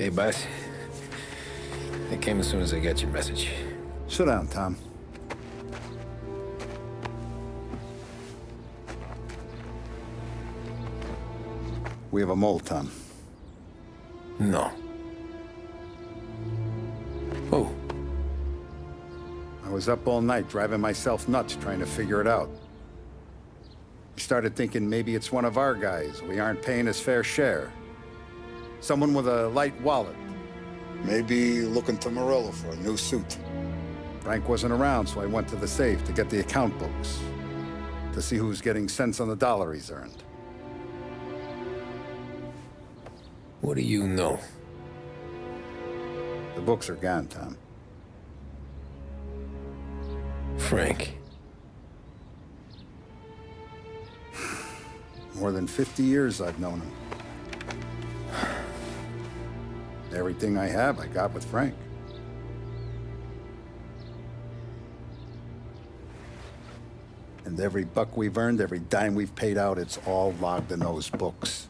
Hey, boss. I came as soon as I got your message. Sit down, Tom. We have a mole, Tom. No. Oh. I was up all night driving myself nuts trying to figure it out. I started thinking maybe it's one of our guys. We aren't paying his fair share. Someone with a light wallet. Maybe looking to Morello for a new suit. Frank wasn't around, so I went to the safe to get the account books. To see who's getting cents on the dollar he's earned. What do you know? The books are gone, Tom. Frank. More than 50 years I've known him. Everything I have, I got with Frank. And every buck we've earned, every dime we've paid out, it's all logged in those books.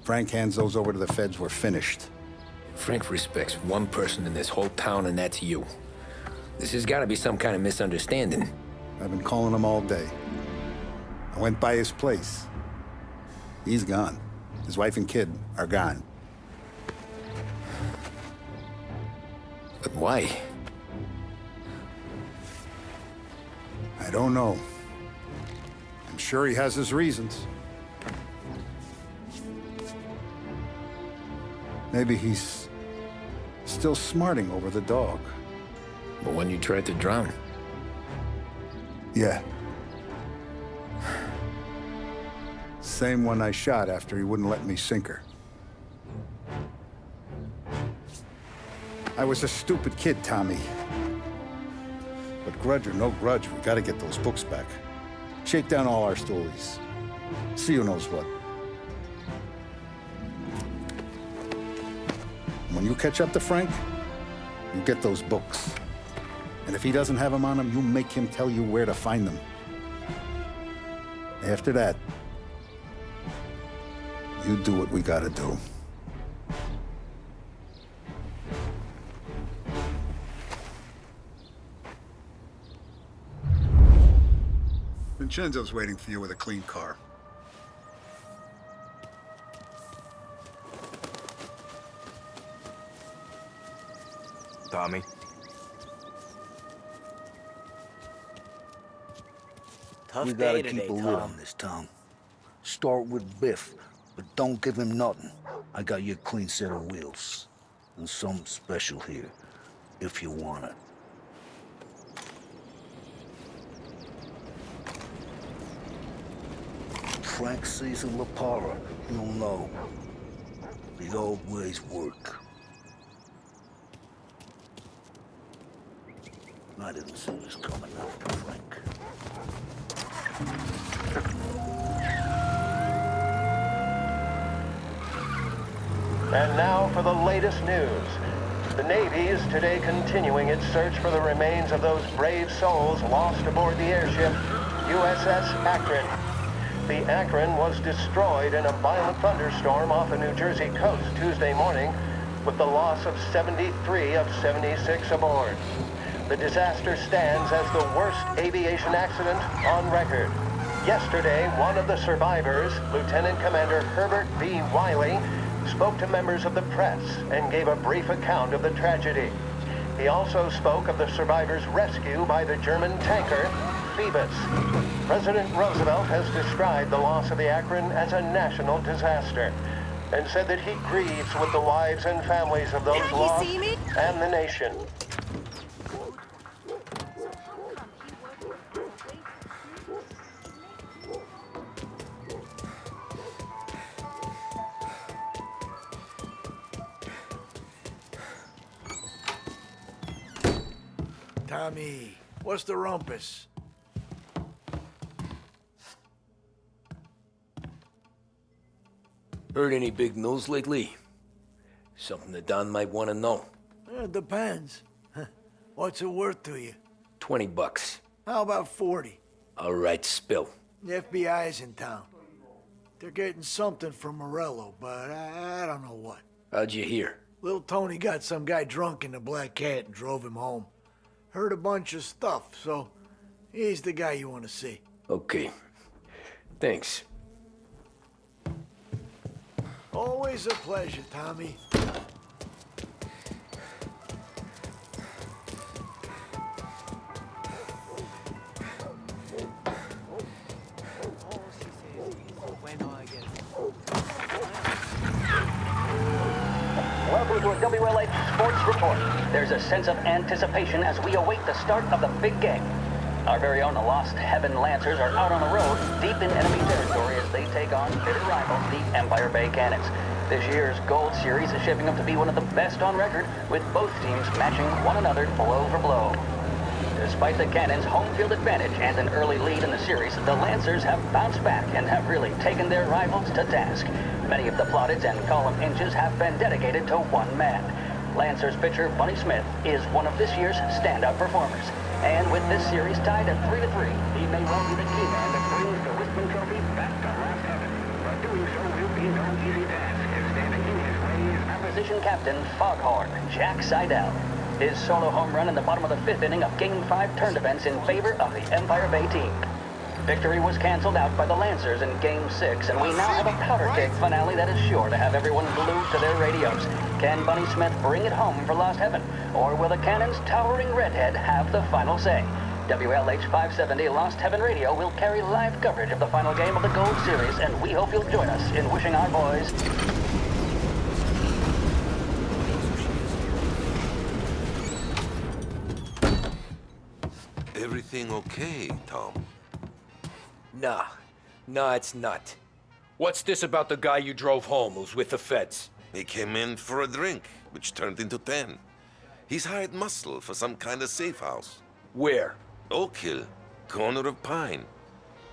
Frank hands those over to the feds, we're finished. Frank respects one person in this whole town, and that's you. This has got to be some kind of misunderstanding. I've been calling him all day. I went by his place. He's gone. His wife and kid are gone. But why? I don't know. I'm sure he has his reasons. Maybe he's still smarting over the dog. But when you tried to drown? Yeah. Same one I shot after he wouldn't let me sink her. I was a stupid kid, Tommy. But grudge or no grudge, we gotta get those books back. Shake down all our stories. See who knows what. When you catch up to Frank, you get those books. And if he doesn't have them on him, you make him tell you where to find them. After that, you do what we gotta do. Vincenzo's waiting for you with a clean car. Tommy. We gotta keep a lid on this town. Start with Biff, but don't give him nothing. I got you a clean set of wheels. And something special here, if you want it. Frank sees in La Parra, he'll know. The old ways work. I didn't see this coming after Frank. And now for the latest news. The Navy is today continuing its search for the remains of those brave souls lost aboard the airship USS Akron. The Akron was destroyed in a violent thunderstorm off the New Jersey coast Tuesday morning, with the loss of 73 of 76 aboard. The disaster stands as the worst aviation accident on record. Yesterday, one of the survivors, Lieutenant Commander Herbert B. Wiley, spoke to members of the press and gave a brief account of the tragedy. He also spoke of the survivors' rescue by the German tanker, Phoebus. President Roosevelt has described the loss of the Akron as a national disaster and said that he grieves with the wives and families of those lost and the nation. Tommy, what's the rumpus? Heard any big news lately? Something that Don might want to know. It depends. What's it worth to you? $20. How about 40? All right, spill. The FBI's in town. They're getting something from Morello, but I don't know what. How'd you hear? Little Tony got some guy drunk in the Black Cat and drove him home. Heard a bunch of stuff, so he's the guy you want to see. Okay. Thanks. Always a pleasure, Tommy. Welcome to a WLH Sports Report. There's a sense of anticipation as we await the start of the big game. Our very own Lost Heaven Lancers are out on the road, deep in enemy territory as they take on bitter rivals, the Empire Bay Cannons. This year's Gold Series is shaping up to be one of the best on record, with both teams matching one another blow for blow. Despite the Cannons' home field advantage and an early lead in the series, the Lancers have bounced back and have really taken their rivals to task. Many of the plaudits and column inches have been dedicated to one man. Lancers pitcher Bunny Smith is one of this year's standout performers. And with this series tied at 3-3, he may well be the key man that brings the Wisdom Trophy back to Lost Heaven. But doing so will be no easy task, as standing in his way is opposition captain Foghorn Jack Seidel. His solo home run in the bottom of the fifth inning of Game 5 turned events in favor of the Empire Bay team. Victory was canceled out by the Lancers in Game 6, and we now have a powder keg finale that is sure to have everyone glued to their radios. Can Bunny Smith bring it home for Lost Heaven, or will the Cannon's towering redhead have the final say? WLH 570 Lost Heaven Radio will carry live coverage of the final game of the Gold Series, and we hope you'll join us in wishing our boys... Everything okay, Tom? Nah, it's not. What's this about the guy you drove home who's with the feds? He came in for a drink, which turned into 10. He's hired muscle for some kind of safe house. Where? Oak Hill, corner of Pine.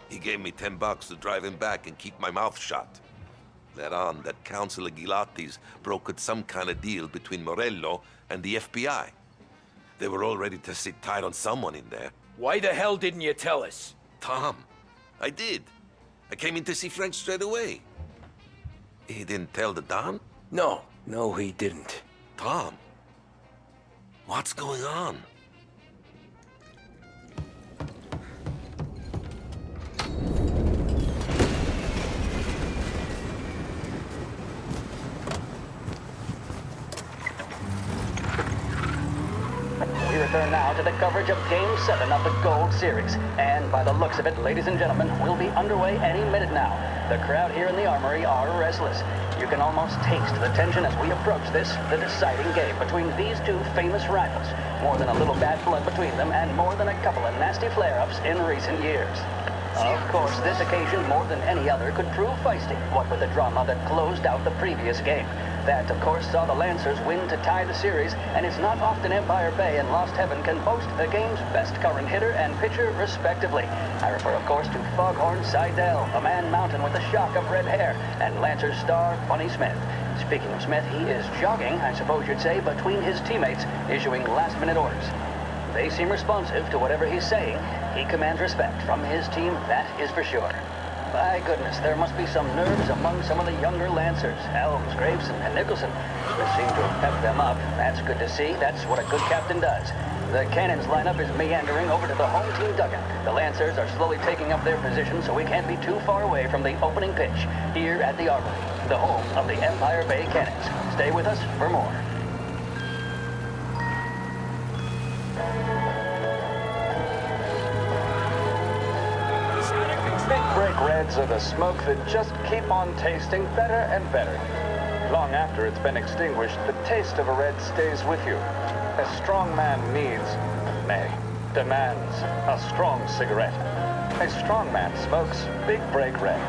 He gave me $10 to drive him back and keep my mouth shut. Later on, that Councilor Gilatti's brokered some kind of deal between Morello and the FBI. They were all ready to sit tight on someone in there. Why the hell didn't you tell us? Tom, I did. I came in to see Frank straight away. He didn't tell the Don? No, he didn't. Tom, what's going on? We return now to the coverage of Game 7 of the Gold Series. And by the looks of it, ladies and gentlemen, we'll be underway any minute now. The crowd here in the Armory are restless. You can almost taste the tension as we approach this, the deciding game between these two famous rivals. More than a little bad blood between them, and more than a couple of nasty flare-ups in recent years. Of course, this occasion, more than any other, could prove feisty, what with the drama that closed out the previous game. That, of course, saw the Lancers win to tie the series, and it's not often Empire Bay and Lost Heaven can boast the game's best current hitter and pitcher, respectively. I refer, of course, to Foghorn Seidel, a man mountain with a shock of red hair, and Lancers star Bunny Smith. Speaking of Smith, he is jogging, I suppose you'd say, between his teammates, issuing last-minute orders. They seem responsive to whatever he's saying. He commands respect from his team, that is for sure. By goodness, there must be some nerves among some of the younger Lancers, Helms, Graveson, and Nicholson. They seem to have pepped them up. That's good to see. That's what a good captain does. The Cannons lineup is meandering over to the home team dugout. The Lancers are slowly taking up their position, so we can't be too far away from the opening pitch here at the Armory, the home of the Empire Bay Cannons. Stay with us for more. Big Break Reds are the smoke that just keep on tasting better and better. Long after it's been extinguished, the taste of a red stays with you. A strong man needs, nay, demands, a strong cigarette. A strong man smokes Big Break Red.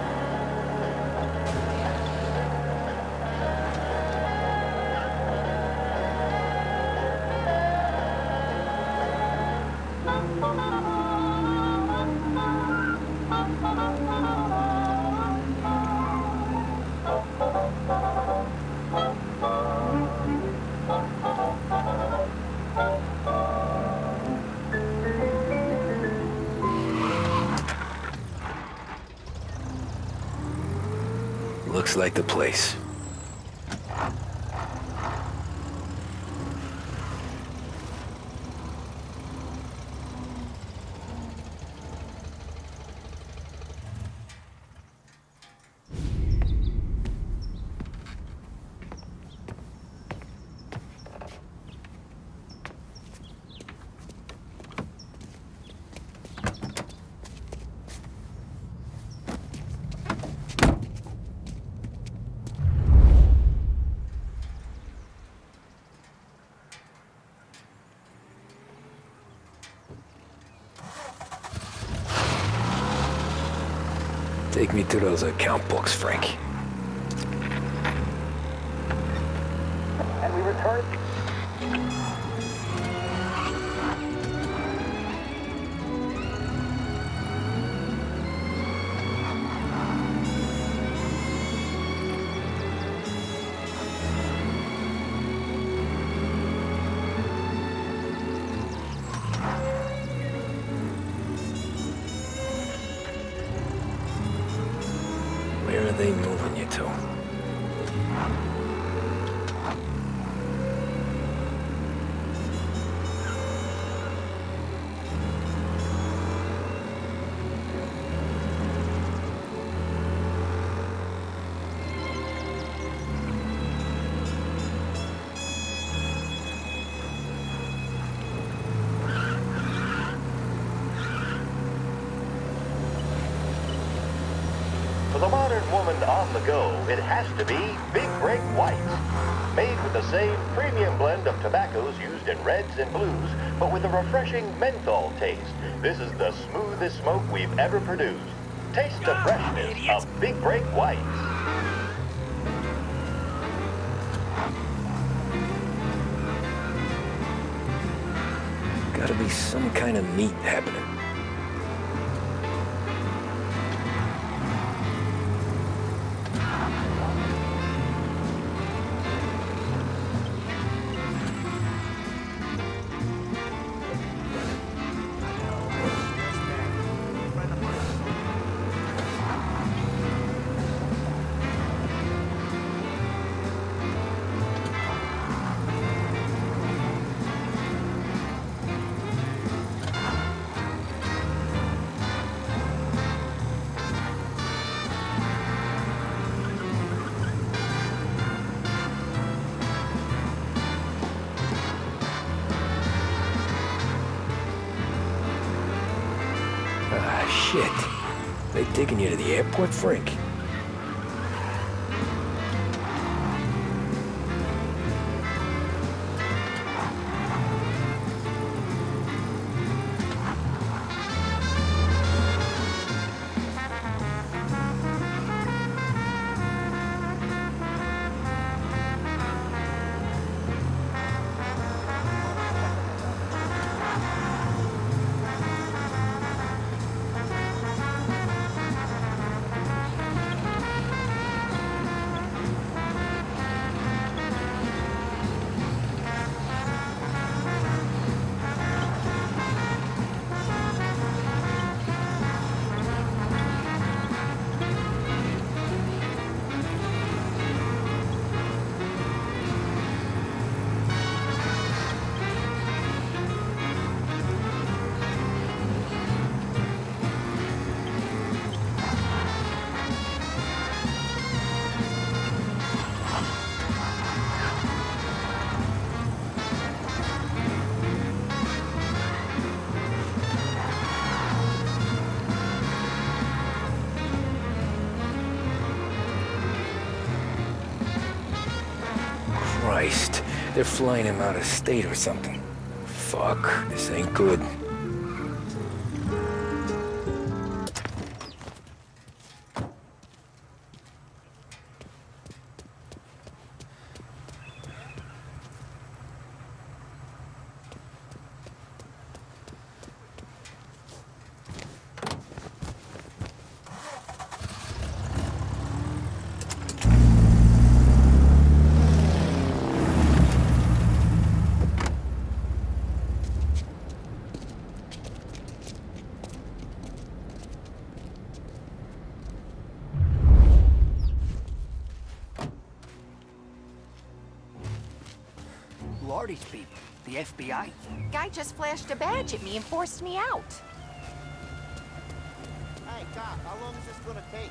Looks like the place. Take me to those account books, Frank. And we return. Where are they moving you to? For the modern woman on the go, it has to be Big Break Whites. Made with the same premium blend of tobaccos used in reds and blues, but with a refreshing menthol taste. This is the smoothest smoke we've ever produced. Taste the freshness of Big Break Whites. Gotta be some kind of meat happening. Shit. They taking you to the airport, Frank? Christ, they're flying him out of state or something. Fuck, this ain't good. Who are these people? The FBI? Guy just flashed a badge at me and forced me out. Hey, Doc, how long is this gonna take?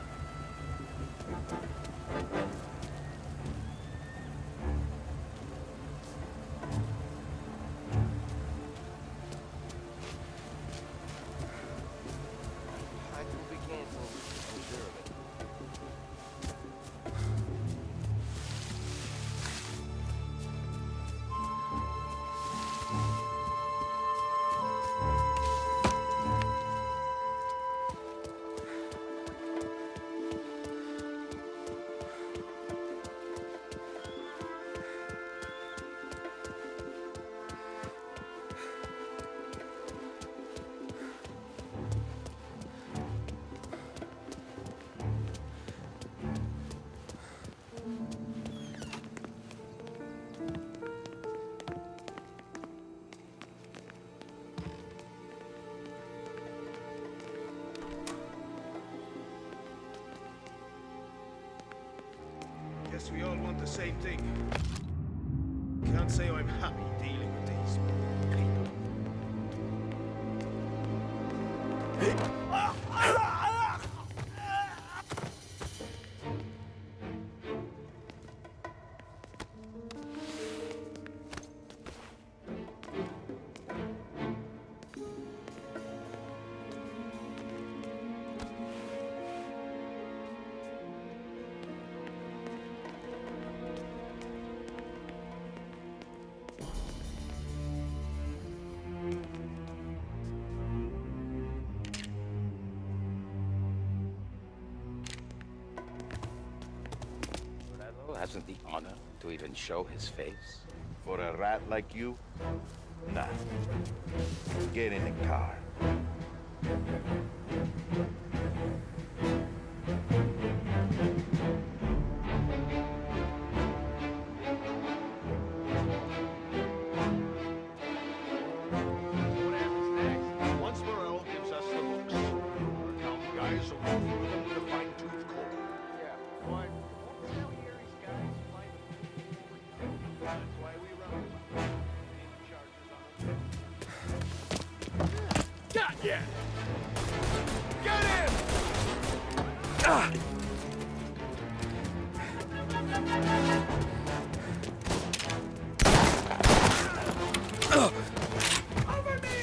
Guess we all want the same thing. Can't say I'm happy dealing with these people. Hasn't the honor to even show his face? For a rat like you? Nah. Get in the car. What happens next? Once Morello gives us the books, our town guys will go through them with a fine-tooth comb. Yeah, what? Salieri's guys find them. That's why we run them. Got ya! Get him! Ah! Over me!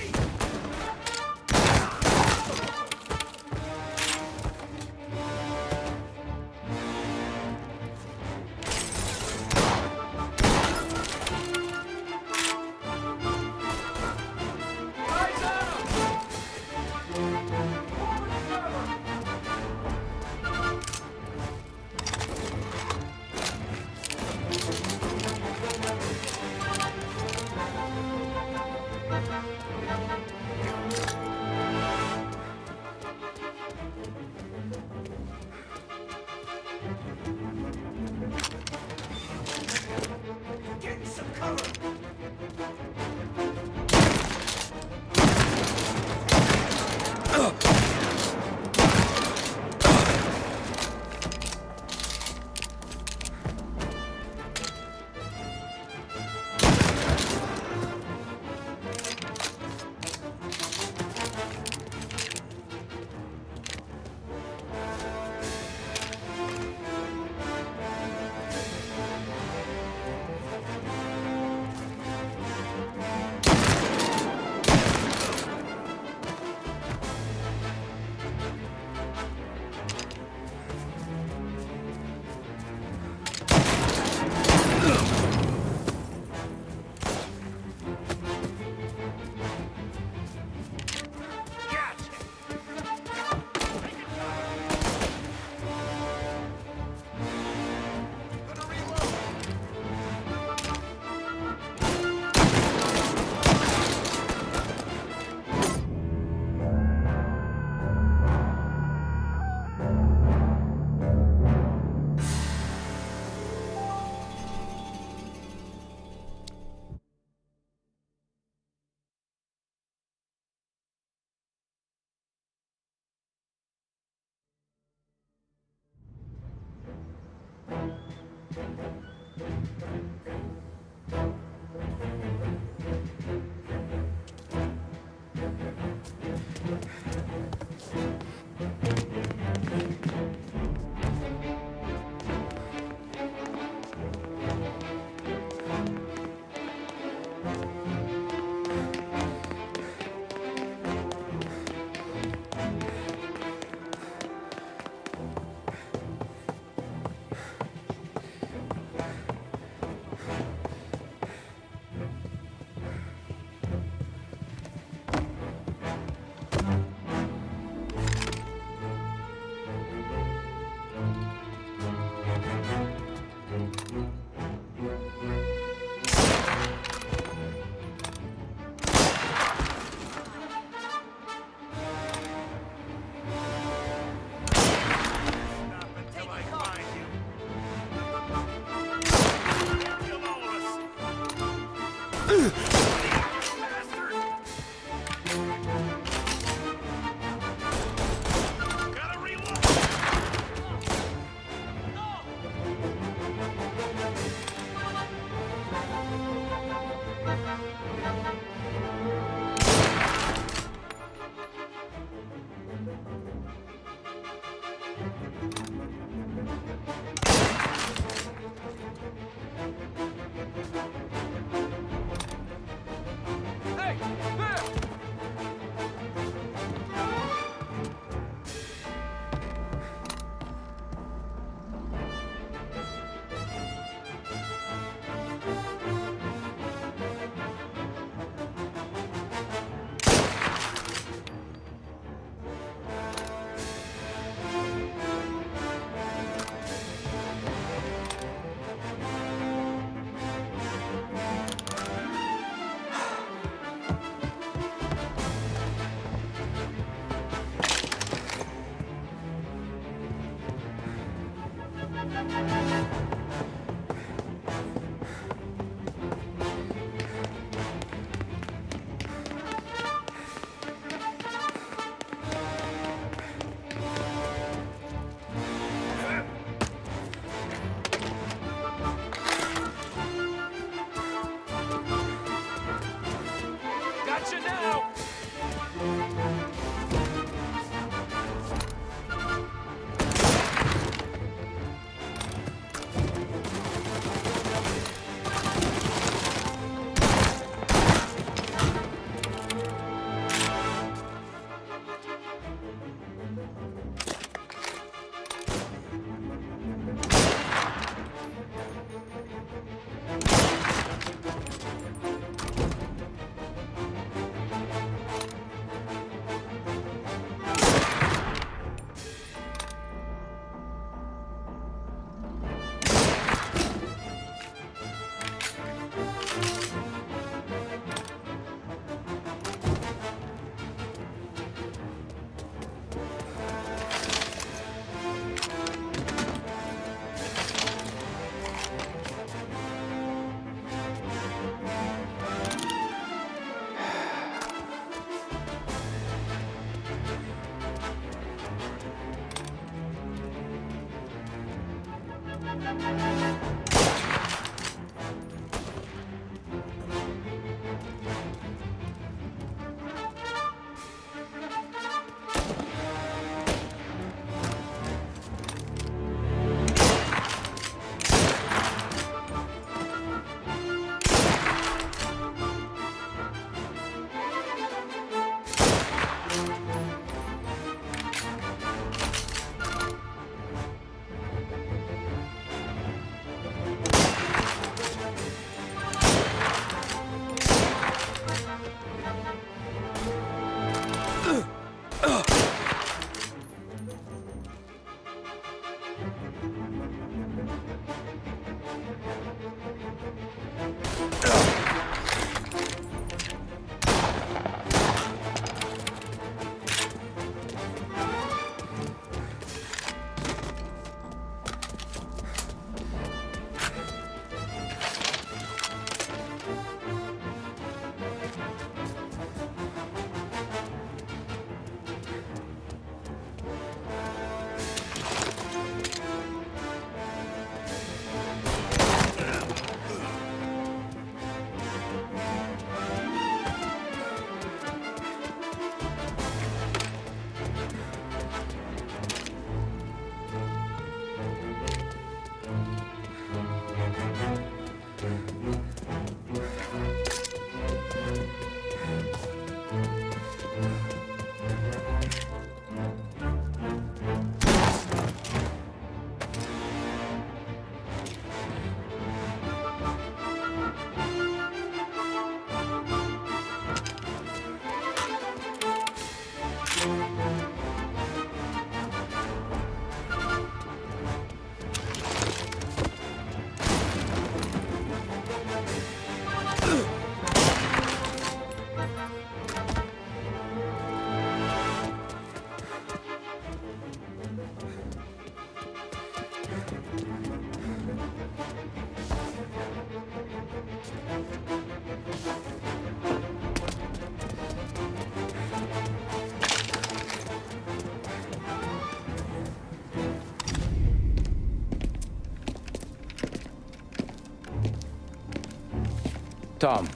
Tom.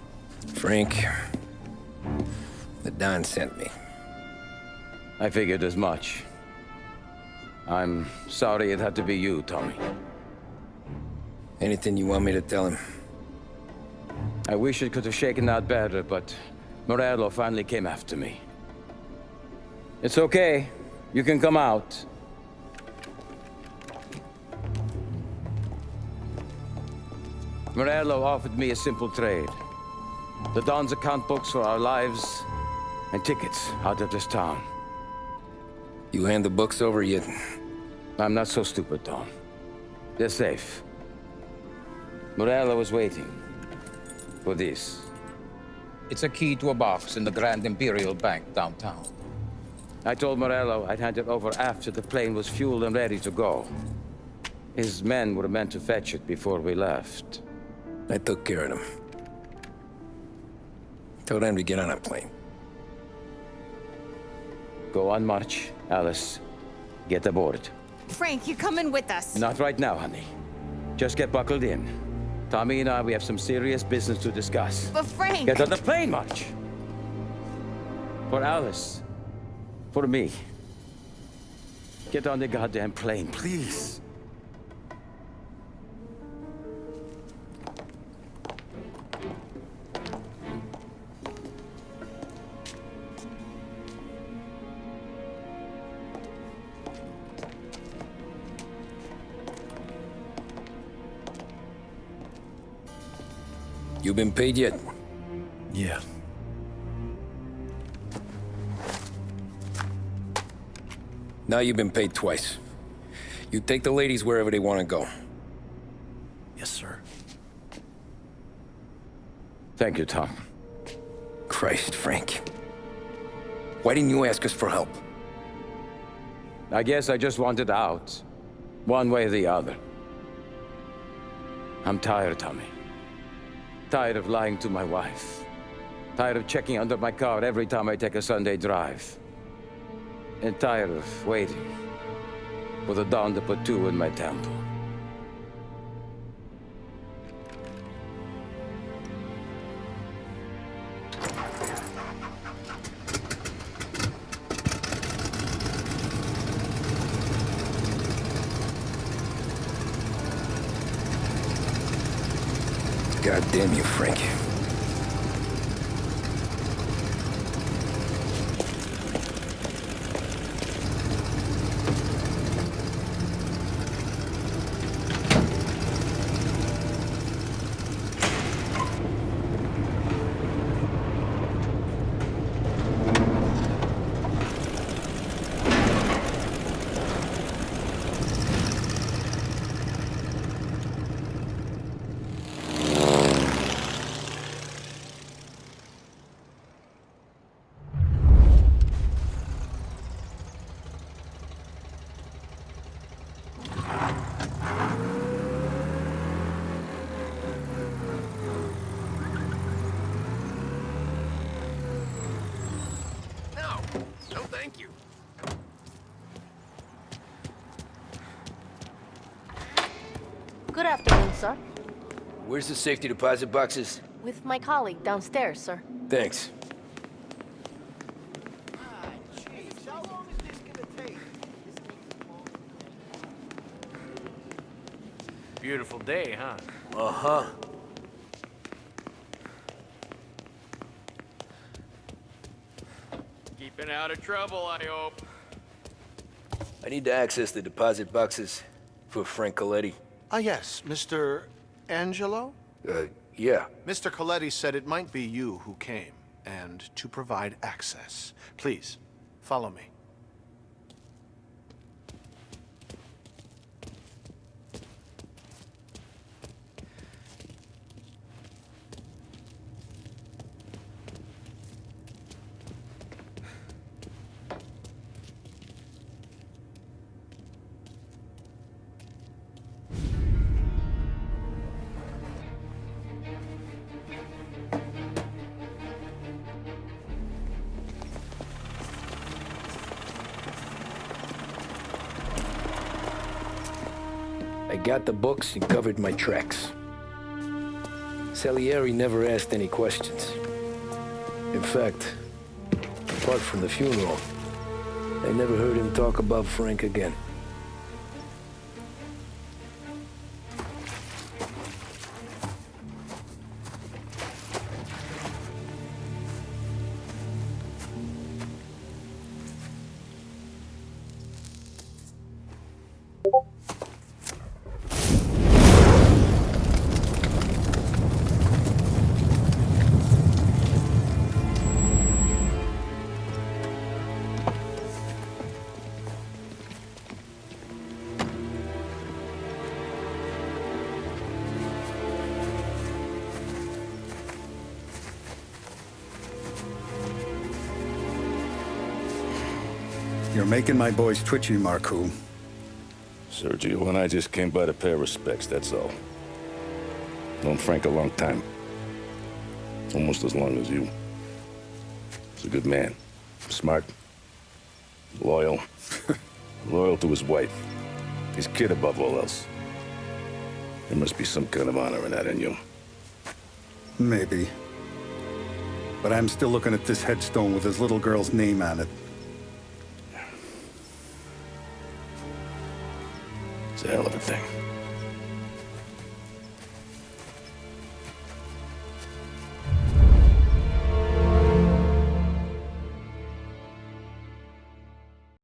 Frank. The Don sent me. I figured as much. I'm sorry it had to be you, Tommy. Anything you want me to tell him? I wish it could have shaken out better, but Morello finally came after me. It's okay. You can come out. Morello offered me a simple trade. The Don's account books for our lives and tickets out of this town. You hand the books over yet? I'm not so stupid, Don. They're safe. Morello was waiting for this. It's a key to a box in the Grand Imperial Bank downtown. I told Morello I'd hand it over after the plane was fueled and ready to go. His men were meant to fetch it before we left. I took care of them. Told them to get on a plane. Go on march, Alice. Get aboard. Frank, you're coming with us. Not right now, honey. Just get buckled in. Tommy and I, we have some serious business to discuss. But Frank... Get on the plane, March! For Alice. For me. Get on the goddamn plane, please. You been paid yet? Yeah. Now you've been paid twice. You take the ladies wherever they want to go. Yes, sir. Thank you, Tom. Christ, Frank. Why didn't you ask us for help? I guess I just wanted out. One way or the other. I'm tired, Tommy. Tired of lying to my wife. Tired of checking under my car every time I take a Sunday drive. And tired of waiting for the dawn to put two in my temple. God damn you, Frank. No, thank you. Good afternoon, sir. Where's the safety deposit boxes? With my colleague downstairs, sir. Thanks. Jeez, how long is this gonna take? Beautiful day, huh? Uh-huh. Keeping out of trouble, I hope. I need to access the deposit boxes for Frank Coletti. Ah, yes, Mr. Angelo? Yeah. Mr. Coletti said it might be you who came, and to provide access. Please, follow me. I got the books and covered my tracks. Salieri never asked any questions. In fact, apart from the funeral, I never heard him talk about Frank again. You're making my boys twitchy, Marku. Sergio and I just came by to pay respects, that's all. Known Frank a long time. Almost as long as you. He's a good man. Smart. Loyal. Loyal to his wife. His kid above all else. There must be some kind of honor in that in you. Maybe. But I'm still looking at this headstone with his little girl's name on it. It's a hell of a thing.